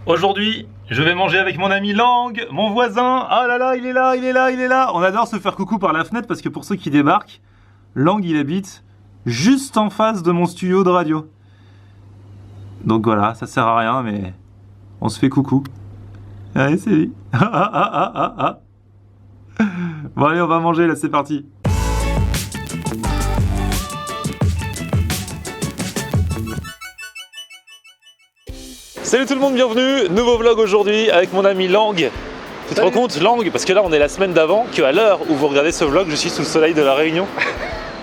Aujourd'hui, je vais manger avec mon ami Lang, mon voisin. Ah là là, il est là, il est là, il est là. On adore se faire coucou par la fenêtre parce que pour ceux qui débarquent, Lang il habite juste en face de mon studio de radio. Donc voilà, ça sert à rien, mais on se fait coucou. Allez, c'est lui. Bon allez, on va manger là, c'est parti. Salut tout le monde, bienvenue, nouveau vlog aujourd'hui avec mon ami Lang. Tu te rends compte, Lang, parce que là on est la semaine d'avant, qu'à l'heure où vous regardez ce vlog, je suis sous le soleil de la Réunion.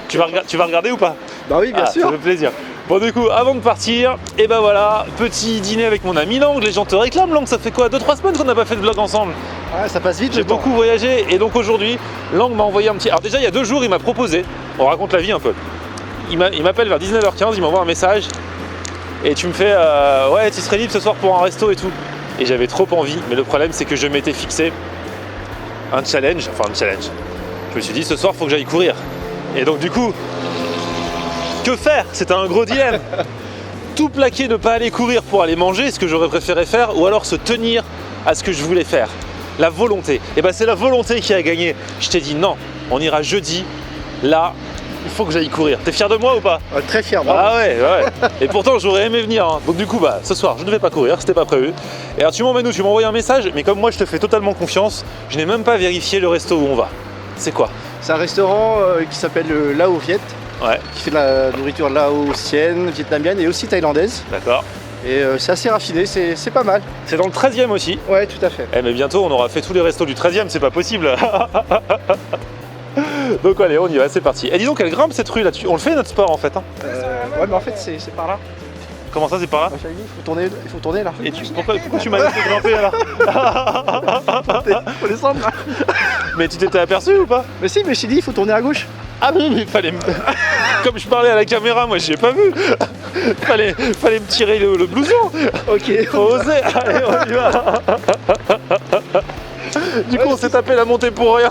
Tu vas regarder ou pas? Bah oui, bien sûr. Ça fait plaisir. Bon du coup, avant de partir, et ben voilà, petit dîner avec mon ami Lang. Les gens te réclament, Lang, ça fait quoi, 2-3 semaines qu'on n'a pas fait de vlog ensemble? Ouais, ça passe vite. J'ai beaucoup voyagé et donc aujourd'hui, Lang m'a envoyé un petit... Alors déjà il y a 2 jours, il m'a proposé, on raconte la vie un peu. Il m'appelle vers 19h15, il m'envoie un message. Et tu me fais ouais, tu serais libre ce soir pour un resto et tout. Et j'avais trop envie, mais le problème c'est que je m'étais fixé un challenge. Je me suis dit ce soir faut que j'aille courir. Et donc du coup, que faire? C'était un gros dilemme. Tout plaquer, ne pas aller courir pour aller manger, ce que j'aurais préféré faire, ou alors se tenir à ce que je voulais faire. La volonté. Et ben c'est la volonté qui a gagné. Je t'ai dit non, on ira jeudi, là. Il faut que j'aille courir. T'es fier de moi ou pas? Très fier, bravo. Ah ouais. Et pourtant j'aurais aimé venir. Hein. Donc du coup, bah ce soir, je ne vais pas courir, c'était pas prévu. Et alors tu m'emmènes où? Tu m'as envoyé un message, mais comme moi je te fais totalement confiance, je n'ai même pas vérifié le resto où on va. C'est quoi? C'est un restaurant qui s'appelle Lao Viet, qui fait de la nourriture laotienne, vietnamienne et aussi thaïlandaise. D'accord. Et c'est assez raffiné, c'est pas mal. C'est dans le 13e aussi? Ouais, tout à fait. Eh mais bientôt on aura fait tous les restos du 13e, c'est pas possible. Donc allez, on y va, c'est parti. Et disons qu'elle grimpe cette rue là, on le fait notre sport en fait. Hein. Ouais, mais en fait c'est par là. Comment ça, c'est par là? Il faut tourner là. Et pourquoi tu m'as laissé grimper alors? Faut descendre là. Mais tu t'étais aperçu ou pas? Mais si, mais je t'ai dit, il faut tourner à gauche. Ah oui, mais fallait me... Comme je parlais à la caméra, moi j'ai pas vu. fallait me tirer le blouson. Ok. Faut oser. Allez, on y va. Du coup, on s'est tapé la montée pour rien.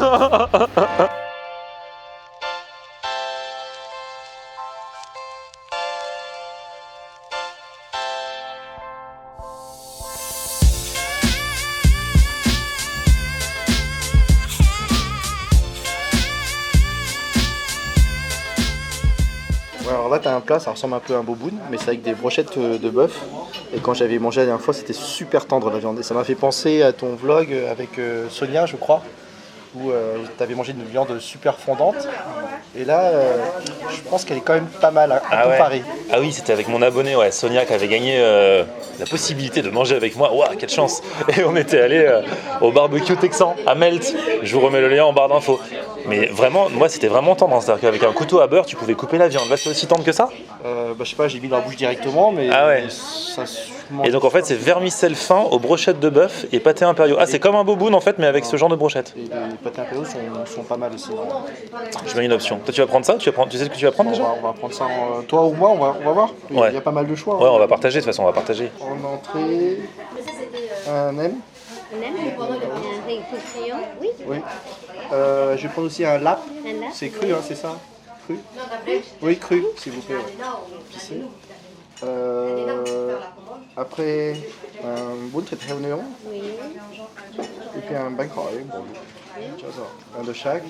Alors là, t'as un plat, ça ressemble un peu à un boboon, mais c'est avec des brochettes de bœuf. Et quand j'avais mangé la dernière fois, c'était super tendre la viande. Et ça m'a fait penser à ton vlog avec Sonia, je crois, où t'avais mangé une viande super fondante. Et là, je pense qu'elle est quand même pas mal à comparer. Ouais. Ah oui, c'était avec mon abonné, Sonia, qui avait gagné la possibilité de manger avec moi. Waouh, quelle chance! Et on était allé au barbecue texan à Melt. Je vous remets le lien en barre d'infos. Mais vraiment, moi c'était vraiment tendre, hein. C'est-à-dire qu'avec un couteau à beurre, tu pouvais couper la viande. Là, c'est aussi tendre que ça? Je sais pas, j'ai mis dans la bouche directement, mais ça Et donc en fait, c'est vermicelle fin aux brochettes de bœuf et pâté impériaux. Ah, c'est comme un boboon en fait, mais avec ce genre de brochettes. Et les pâtés impériaux sont pas mal aussi. Je mets une option. Toi, tu vas prendre ça? Tu sais ce que tu vas prendre déjà? On va prendre ça, toi ou moi, on va voir. Il y a pas mal de choix. Ouais, on va partager, de toute façon, on va partager. En entrée, un M. Vous prendre un crouillon? Oui. Oui. Je vais prendre aussi un lap. Un lap? C'est cru, hein, c'est ça? Cru? Oui, cru, s'il vous plaît. Pissé. Après, un bún thịt heo nướng. Oui. Et puis un bánh khỏi. Bon, un de chaque.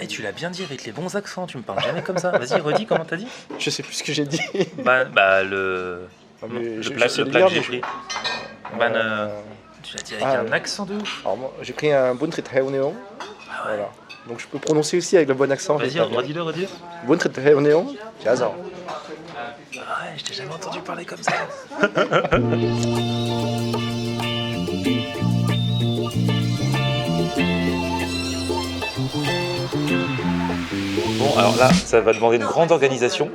Et tu l'as bien dit avec les bons accents, tu me parles jamais comme ça. Vas-y, redis, comment t'as dit? Je sais plus ce que j'ai dit. Le plat que j'ai pris. Tu l'as dit avec un accent de ouf. Alors moi, j'ai pris un bún thịt heo nướng. Voilà. Donc je peux prononcer aussi avec le bon accent. Vas-y, redis-le. Bún thịt heo nướng. Jaza. Ah ouais, je t'ai jamais entendu parler comme ça. Bon, alors là, ça va demander une grande organisation.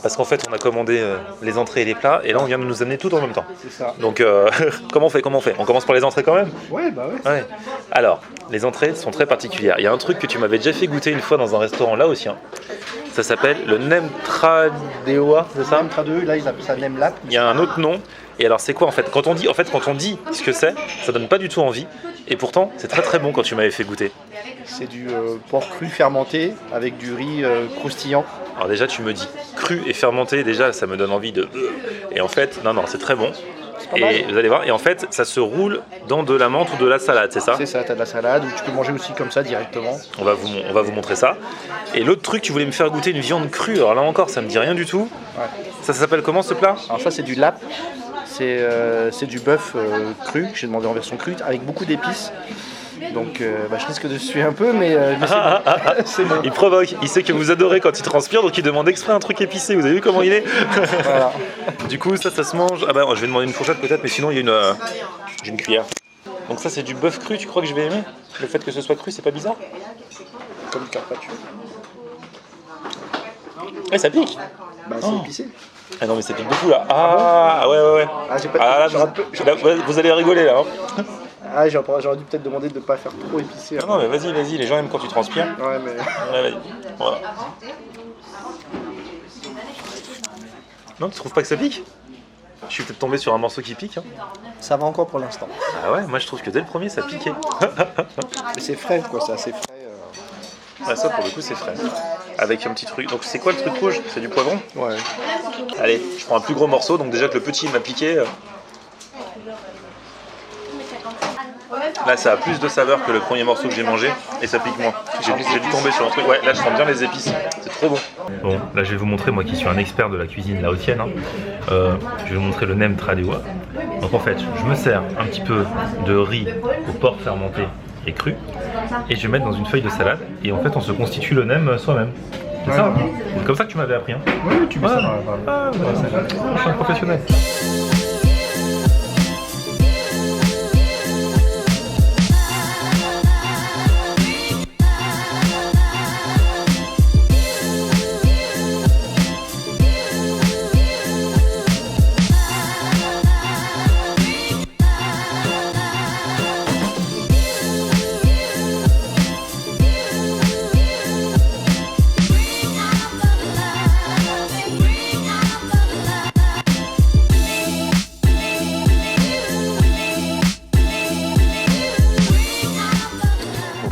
Parce qu'en fait, on a commandé les entrées et les plats, et là, on vient de nous amener tout en même temps. C'est ça. Donc, comment on fait? On commence par les entrées quand même? Ouais. Alors, les entrées sont très particulières. Il y a un truc que tu m'avais déjà fait goûter une fois dans un restaurant laotien. Ça s'appelle le Nem Tra Dewa, c'est ça? Nem Tra Dewa, là, ils appellent ça Nem Lap. Il y a un autre nom. Et alors, c'est quoi en fait? Quand on dit ce que c'est, ça donne pas du tout envie. Et pourtant, c'est très très bon quand tu m'avais fait goûter. C'est du porc cru fermenté avec du riz croustillant. Alors déjà, tu me dis cru et fermenté, déjà, ça me donne envie de... Et en fait, non, c'est très bon. c'est pas mal. Et vous allez voir, et en fait, ça se roule dans de la menthe ou de la salade, c'est ça? C'est ça, t'as de la salade, ou tu peux manger aussi comme ça directement. On va vous montrer ça. Et l'autre truc, tu voulais me faire goûter une viande crue. Alors là encore, ça me dit rien du tout. Ouais. Ça s'appelle comment ce plat? Alors ça c'est du lap, c'est du bœuf cru, que j'ai demandé en version crue, avec beaucoup d'épices. Donc je risque de suer un peu, mais c'est bon. Il provoque, il sait que vous adorez quand il transpire, donc il demande exprès un truc épicé. Vous avez vu comment il est? Voilà. Du coup, ça se mange. Ah bah, je vais demander une fourchette peut-être, mais sinon, il y a j'ai une cuillère. Donc ça, c'est du bœuf cru. Tu crois que je vais aimer? Le fait que ce soit cru, c'est pas bizarre? Comme du carpaccio. Ouais, ça pique. Bah c'est épicé. Ah non, mais ça pique beaucoup là. Ah ouais. Ah, j'ai pas Ah là, j'aurais vous allez rigoler là. Hein. Ah, j'aurais dû peut-être demander de ne pas faire trop épicé. Non, mais vas-y, les gens aiment quand tu transpires. Ouais, mais... Ouais, vas-y. Voilà. Non, tu trouves pas que ça pique? Je suis peut-être tombé sur un morceau qui pique. Hein. Ça va encore pour l'instant. Ah ouais, moi je trouve que dès le premier ça piquait. Mais c'est frais, quoi, c'est assez frais. Ouais, ça pour le coup c'est frais. Avec un petit truc. Donc c'est quoi le truc rouge? C'est du poivron? Ouais. Allez, je prends un plus gros morceau, donc déjà que le petit il m'a piqué. Là ça a plus de saveur que le premier morceau que j'ai mangé et ça pique moins. J'ai dû tomber sur un truc. Ouais, là je sens bien les épices. C'est trop bon. Bon, là je vais vous montrer, moi qui suis un expert de la cuisine laotienne, hein, je vais vous montrer le nem tradewa. Donc en fait, je me sers un petit peu de riz au porc fermenté et cru et je vais mettre dans une feuille de salade et en fait on se constitue le nem soi-même. C'est ça, hein. C'est comme ça que tu m'avais appris. Hein. Oui, tu mets ça dans la salade. Je suis un professionnel.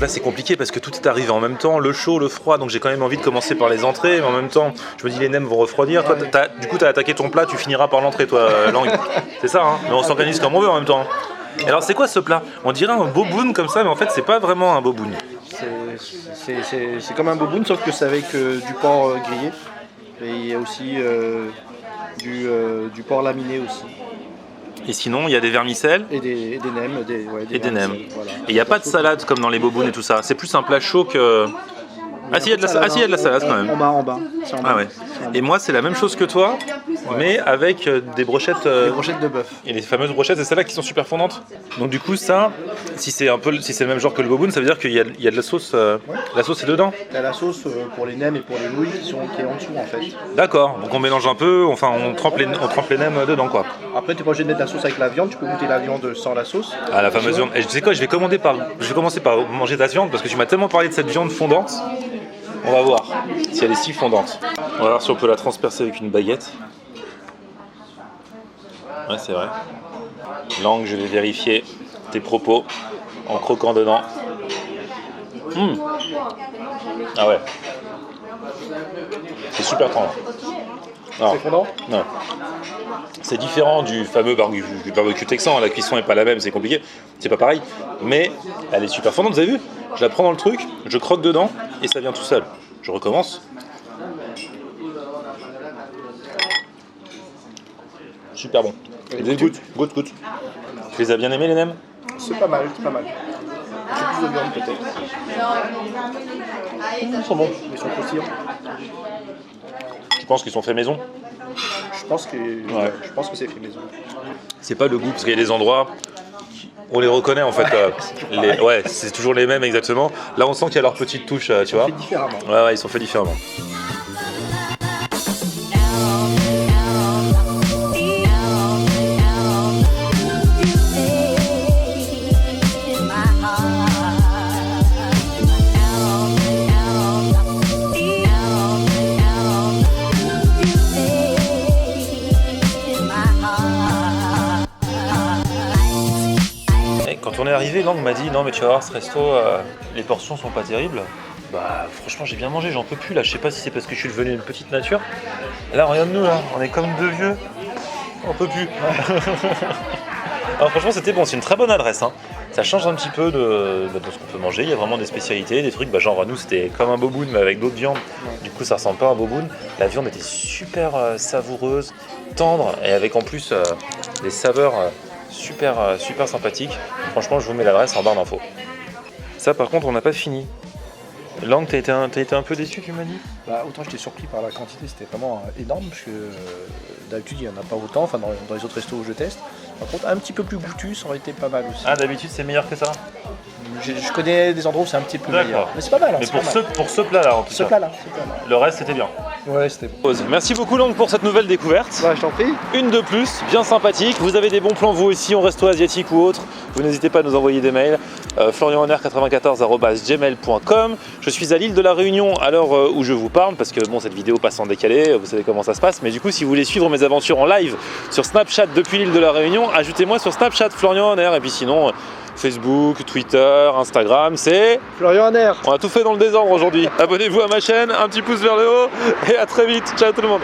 Là c'est compliqué parce que tout est arrivé en même temps, le chaud, le froid, donc j'ai quand même envie de commencer par les entrées, mais en même temps je me dis les nems vont refroidir. Toi, du coup tu as attaqué ton plat, tu finiras par l'entrée toi, Lang. C'est ça, hein, mais on s'organise comme on veut en même temps. Et alors c'est quoi ce plat? On dirait un boboon comme ça, mais en fait c'est pas vraiment un boboon. C'est comme un boboon, sauf que c'est avec du porc grillé. Et il y a aussi du porc laminé aussi. Et sinon, il y a des vermicelles et des nems. Et des nems. Voilà. Et il n'y a pas de salade comme dans les bobounes et tout ça. C'est plus un plat chaud que... Ah si, il y a de la salade quand même. En bas. Ah ouais. Et moi, c'est la même chose que toi, mais avec des brochettes... Des brochettes de bœuf. Et les fameuses brochettes, c'est celles-là qui sont super fondantes. Donc du coup, ça, si c'est le même genre que le boboon, ça veut dire qu'il y a de la sauce. La sauce est dedans. T'as la sauce pour les nems et pour les nouilles qui est en dessous en fait. D'accord. Donc on mélange un peu, enfin on trempe les nems dedans quoi. Après, t'es pas obligé de mettre la sauce avec la viande. Tu peux goûter la viande sans la sauce. Ah, la fameuse viande. Et tu sais quoi, je vais commencer par manger ta viande parce que tu m'as tellement parlé de cette viande fondante. On va voir si elle est si fondante. On va voir si on peut la transpercer avec une baguette. Ouais, c'est vrai. Lang, je vais vérifier tes propos en croquant dedans. Ah ouais. C'est super tendre. C'est fondant? Non. C'est différent du fameux barbecue texan. La cuisson n'est pas la même, c'est compliqué. C'est pas pareil. Mais elle est super fondante, vous avez vu? Je la prends dans le truc, je croque dedans et ça vient tout seul. Je recommence. Super bon. Goûte. Tu les as bien aimés les nems? C'est pas mal. J'ai plus de viande peut-être. Ils sont bons. Ils sont croustillants. Tu penses qu'ils sont faits maison? Je pense que c'est fait maison. C'est pas le goût, parce qu'il y a des endroits, on les reconnaît en fait. Ouais, c'est toujours les mêmes exactement. Là, on sent qu'il y a leur petite touche, tu vois. Ils sont faits différemment. Ouais, ils sont faits différemment. Quand on est arrivé, Lang m'a dit non mais tu vas voir ce resto, les portions sont pas terribles. Bah franchement j'ai bien mangé, j'en peux plus là, je sais pas si c'est parce que je suis devenu une petite nature. Là regarde-nous là, on est comme deux vieux. On peut plus. Alors franchement c'était bon, c'est une très bonne adresse. Hein. Ça change un petit peu de ce qu'on peut manger. Il y a vraiment des spécialités, des trucs. Genre nous c'était comme un boboon mais avec d'autres viandes. Du coup ça ressemble pas à un boboon. La viande était super savoureuse, tendre et avec en plus des saveurs super sympathiques. Franchement je vous mets l'adresse en barre d'infos. Ça par contre on n'a pas fini. Lang, t'as été un peu déçu, tu m'as dit? Bah, autant j'étais surpris par la quantité, c'était vraiment énorme, parce que d'habitude il n'y en a pas autant, enfin dans les autres restos où je teste. Par contre, un petit peu plus goûtu, ça aurait été pas mal aussi. Ah, d'habitude c'est meilleur que ça? Je connais des endroits où c'est un petit peu meilleur. Mais c'est pas mal. Hein, mais pour ce plat-là, en tout cas. Ce plat-là. Le reste, c'était bien. Ouais, c'était bon. Merci beaucoup, Lang, pour cette nouvelle découverte. Bah, je t'en prie. Une de plus, bien sympathique. Vous avez des bons plans, vous aussi, en resto asiatique ou autre. Vous n'hésitez pas à nous envoyer des mails. florianhonner94@gmail.com. Je suis à l'île de la Réunion à l'heure où je vous parle, parce que bon, cette vidéo passe en décalé, vous savez comment ça se passe. Mais du coup, si vous voulez suivre mes aventures en live sur Snapchat depuis l'île de la Réunion, ajoutez-moi sur Snapchat Florian Honner. Et puis sinon, Facebook, Twitter, Instagram, c'est Florian Honner. On a tout fait dans le désordre aujourd'hui. Abonnez-vous à ma chaîne, un petit pouce vers le haut et à très vite. Ciao tout le monde.